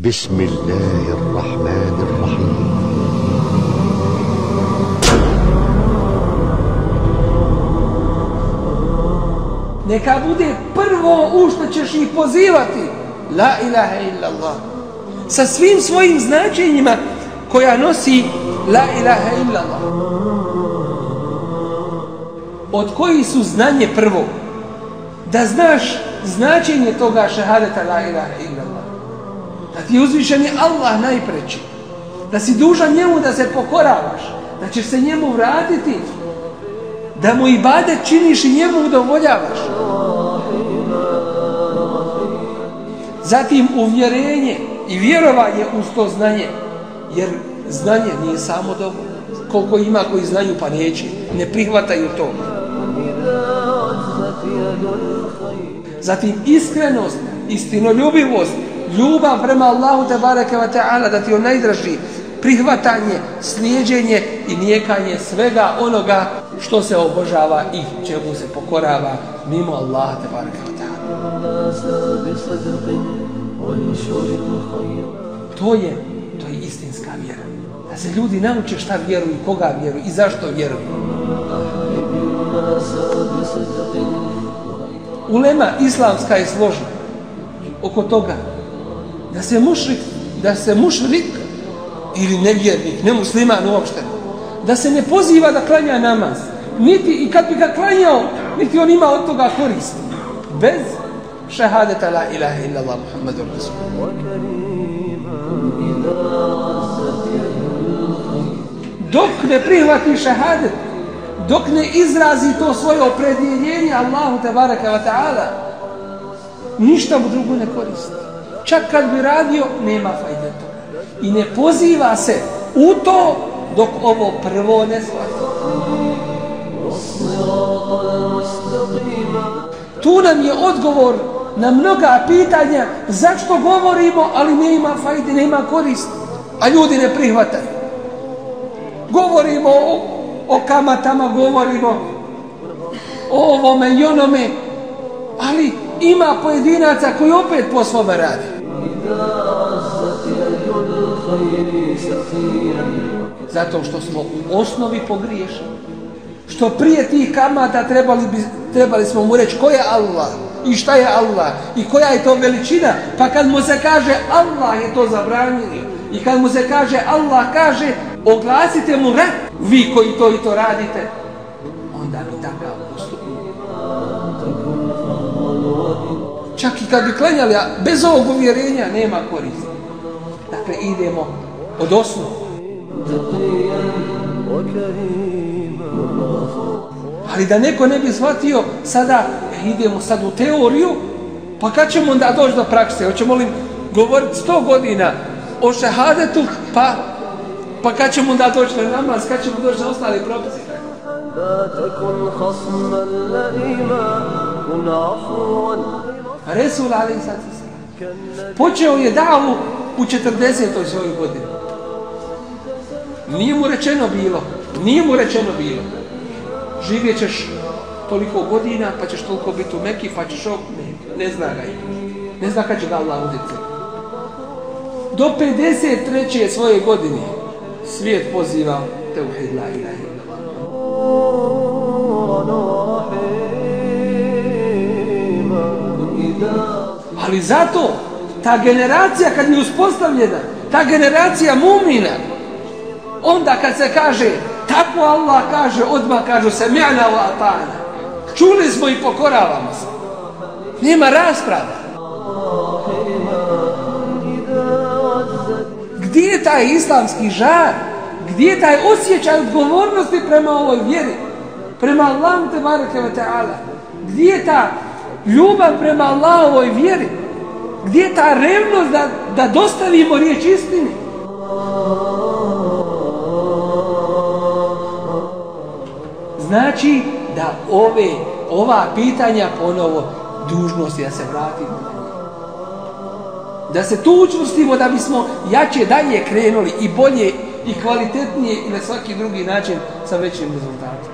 بسم الله الرحمن الرحيم. Neka bude prvo u što ćeš ih pozivati la ilaha illallah sa svim svojim značenjima koja nosi la ilaha illallah, od koji su znanje prvo, da znaš značenje toga šehadeta la ilaha illallah, da ti je uzvišen je Allah najpreći, da si dužan njemu da se pokoravaš, da ćeš se njemu vratiti, da mu ibadet činiš i njemu udovoljavaš. Zatim uvjerenje i vjerovanje uz to znanje, jer znanje nije samo dobro. Koliko ima koji znaju pa neće, ne prihvataju to. Zatim iskrenost, istinoljubivost, ljubav prema Allahu tebareke ve taala, da ti on najdraži, prihvatanje, slijeđenje i nijekanje svega onoga što se obožava i čemu se pokorava mimo Allaha tebareke ve taala. To je istinska vjera. Da se ljudi nauče šta vjeruju, koga vjeruju i zašto vjeruju. Ulema islamska je složna oko toga da se mušrik ili nevjernik, nemusliman uopšte, da se ne poziva da klanja namaz, niti i kad bi ga klanjao, niti on ima od toga koristi, bez šehadeta la ilaha illallah Muhammadur Rasulullah. Dok ne prihvati šehadet, dok ne izrazi to svoje opredjeljenje Allahu tebareke ve taala, ništa mu drugo ne koristi. Čak kad bi radio, nema fajde toga. I ne poziva se u to dok ovo prvo ne shvati. Tu nam je odgovor na mnoga pitanja zašto govorimo, ali nema fajde, nema koristi, a ljudi ne prihvataju. Govorimo o kamatama, govorimo o ovome i onome, ali ima pojedinaca koji opet po svome radi. Zato što smo u osnovi pogriješeni. Što prije tih kamata trebali smo mu reći ko je Allah i šta je Allah i koja je to veličina, pa kad mu se kaže Allah je to zabranio i kad mu se kaže Allah kaže oglasite mu rat, vi koji to i to radite, onda bi takav postupio. Čak i kad bi klanjali, a bez ovog uvjerenja nema koristi. Dakle, idemo od osnova. Ali da neko ne bi shvatio sada, idemo sad u teoriju, pa kad ćemo onda doći do prakse? Hoćemo li govoriti 100 godina o šehadetu, pa kad ćemo onda doći na namaz, kad ćemo doći na ostali propisi? Resul alejhi salatu vesselam počeo je davu u 40. svojoj godini. Nije mu rečeno bilo. Živjet ćeš toliko godina, pa ćeš toliko biti u Meki, pa ćeš ne zna ga. Ne zna kad će ga Allah uzeti. Do 53. svoje godine svijet poziva tevhid la ilaha illallah. Ali zato ta generacija kad je uspostavljena, ta generacija mumina, onda kad se kaže tako Allah kaže, odmah kažu sami'na wa ata'na, čuli smo i pokoravamo se, nema rasprava. Gdje je taj islamski žar? Gdje je taj osjećaj odgovornosti prema ovoj vjeri, prema Allahu tebareke ve taala? Gdje je ta ljubav prema Allahovoj vjeri? Gdje je ta revnost da dostavimo riječ istine? Znači da ova pitanja ponovo dužnost je da se vratimo. Da se tu učvrstimo da bismo jače dalje krenuli i bolje i kvalitetnije i na svaki drugi način sa većim rezultatom.